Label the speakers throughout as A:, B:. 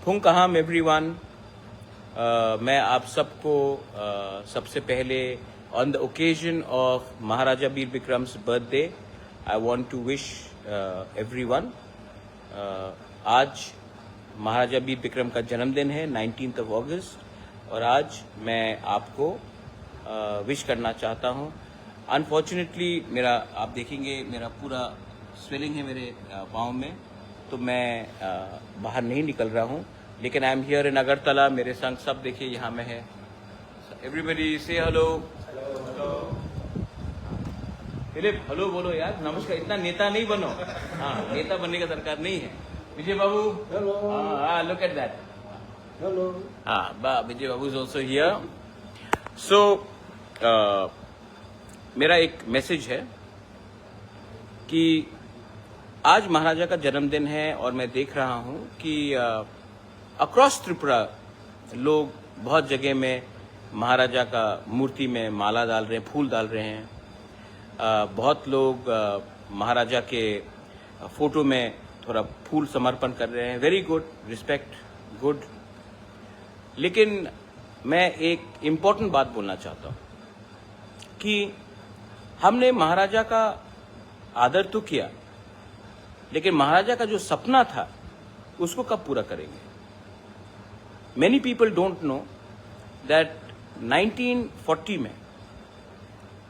A: फुंकहाम everyone. मैं आप सबको सबसे पहले on the occasion of Maharaja Veer Vikram's birthday I want to wish everyone. आज महाराजा वीर विक्रम का जन्मदिन है 19 अगस्त और आज मैं आपको विश करना चाहता हूं। अनफॉर्चुनेटली मेरा आप देखेंगे मेरा पूरा स्वेलिंग है मेरे पाँव में, तो मैं बाहर नहीं निकल रहा हूं, लेकिन I am here in Agartala. मेरे संग सब देखिए यहाँ में है। एवरीबडी से हेलो। फिलिप हेलो बोलो यार, नमस्कार। इतना नेता नहीं बनो। हाँ, नेता बनने का दरकार नहीं है। विजय बाबू हेलो। हाँ, लुक एट दैट। हेलो। हाँ, विजय बाबू इज ऑल्सो हियर। सो मेरा एक मैसेज है कि आज महाराजा का जन्मदिन है और मैं देख रहा हूं कि अक्रॉस त्रिपुरा लोग बहुत जगह में महाराजा का मूर्ति में माला डाल रहे हैं, फूल डाल रहे हैं। बहुत लोग महाराजा के फोटो में थोड़ा फूल समर्पण कर रहे हैं। Very good, respect, good. लेकिन मैं एक इम्पोर्टेंट बात बोलना चाहता हूं कि हमने महाराजा का आदर तो किया, लेकिन महाराजा का जो सपना था उसको कब पूरा करेंगे? Many people don't know that 1940 में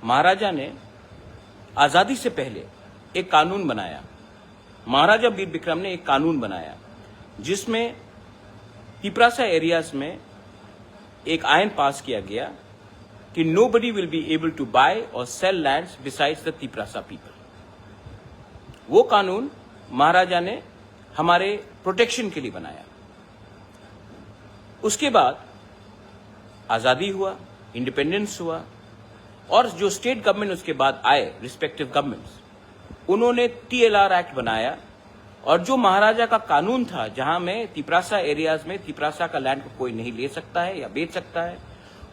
A: महाराजा ने आजादी से पहले एक कानून बनाया। महाराजा वीर विक्रम ने एक कानून बनाया जिसमें तिपरासा एरियाज में एक आयन पास किया गया कि nobody will be able to buy or sell lands besides the Tiprasa people। वो कानून महाराजा ने हमारे प्रोटेक्शन के लिए बनाया। उसके बाद आजादी हुआ, इंडिपेंडेंस हुआ, और जो स्टेट गवर्नमेंट उसके बाद आए, रिस्पेक्टिव गवर्नमेंट्स, उन्होंने TLR एक्ट बनाया। और जो महाराजा का कानून था जहां में तिपरासा एरियाज में तिपरासा का लैंड को कोई नहीं ले सकता है या बेच सकता है,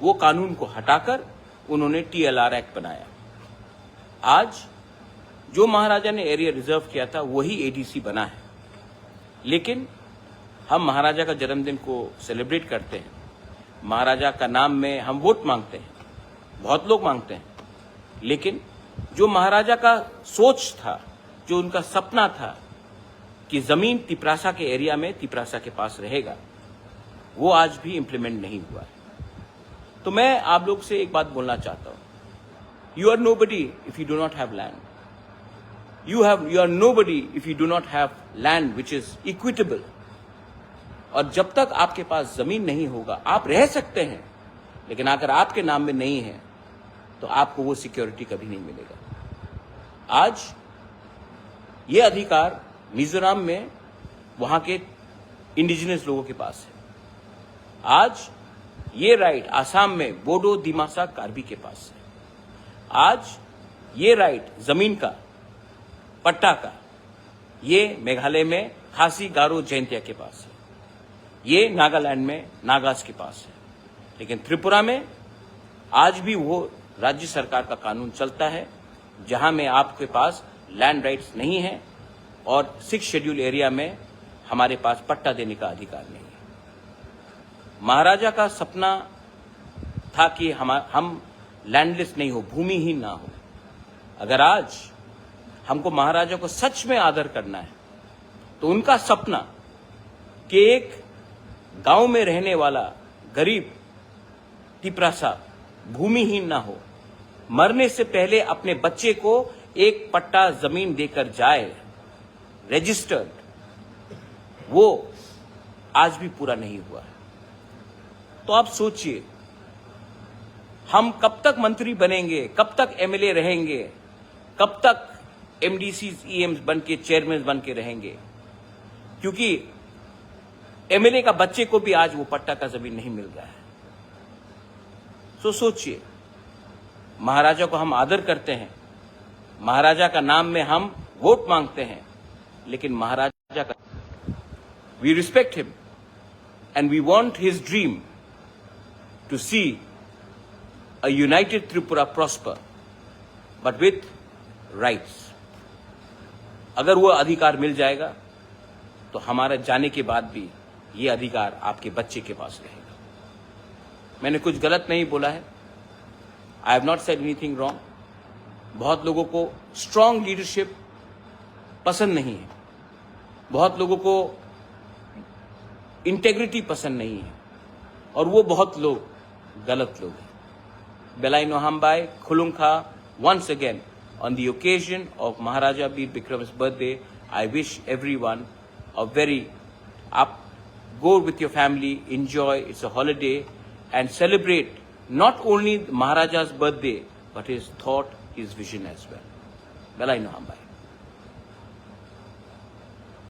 A: वो कानून को हटाकर उन्होंने TLR एक्ट बनाया। आज जो महाराजा ने एरिया रिजर्व किया था वही ADC बना है। लेकिन हम महाराजा का जन्मदिन को सेलिब्रेट करते हैं, महाराजा का नाम में हम वोट मांगते हैं, बहुत लोग मांगते हैं, लेकिन जो महाराजा का सोच था, जो उनका सपना था कि जमीन तिपरासा के एरिया में तिपरासा के पास रहेगा, वो आज भी इंप्लीमेंट नहीं हुआ है। तो मैं आप लोग से एक बात बोलना चाहता हूं, you are nobody if you do not have land. You are nobody if you do not have land which is equitable. और जब तक आपके पास जमीन नहीं होगा, आप रह सकते हैं, लेकिन अगर आपके नाम में नहीं है तो आपको वो सिक्योरिटी कभी नहीं मिलेगा। आज ये अधिकार मिजोरम में वहां के इंडिजिनस लोगों के पास है। आज ये राइट आसाम में बोडो दिमासा कार्बी के पास है। आज ये राइट जमीन का, पट्टा का, ये मेघालय में खासी गारो जयंतिया के पास है। ये नागालैंड में नागास के पास है। लेकिन त्रिपुरा में आज भी वो राज्य सरकार का कानून चलता है जहां में आपके पास लैंड राइट्स नहीं है और 6 शेड्यूल एरिया में हमारे पास पट्टा देने का अधिकार नहीं है। महाराजा का सपना था कि हम लैंडलेस नहीं हो, भूमिहीन ना हो। अगर आज हमको महाराजा को सच में आदर करना है तो उनका सपना कि एक गांव में रहने वाला गरीब तिपरासा भूमिहीन ना हो, मरने से पहले अपने बच्चे को एक पट्टा जमीन देकर जाए रजिस्टर्ड, वो आज भी पूरा नहीं हुआ है। तो आप सोचिए, हम कब तक मंत्री बनेंगे, कब तक MLA रहेंगे, कब तक MDCs EMs बन के चेयरमैन बन के रहेंगे, क्योंकि MLA का बच्चे को भी आज वो पट्टा का जमीन नहीं मिल रहा है। सोचिए, महाराजा को हम आदर करते हैं, महाराजा का नाम में हम वोट मांगते हैं, लेकिन महाराजा का we respect him and we want his dream to see a united Tripura prosper but with rights. अगर वो अधिकार मिल जाएगा तो हमारे जाने के बाद भी ये अधिकार आपके बच्चे के पास रहेगा। मैंने कुछ गलत नहीं बोला है। I have not said anything wrong. बहुत लोगों को स्ट्रांग लीडरशिप पसंद नहीं है, बहुत लोगों को इंटेग्रिटी पसंद नहीं है, और वो बहुत लोग गलत लोग हैं। Belai Nohambai, Khulungkha, once again, on the occasion of Maharaja Bir Bikram's birthday, I wish everyone a very go with your family, enjoy, it's a holiday, and celebrate not only Maharaja's birthday, but his thought, his vision as well. Belai Nohambai.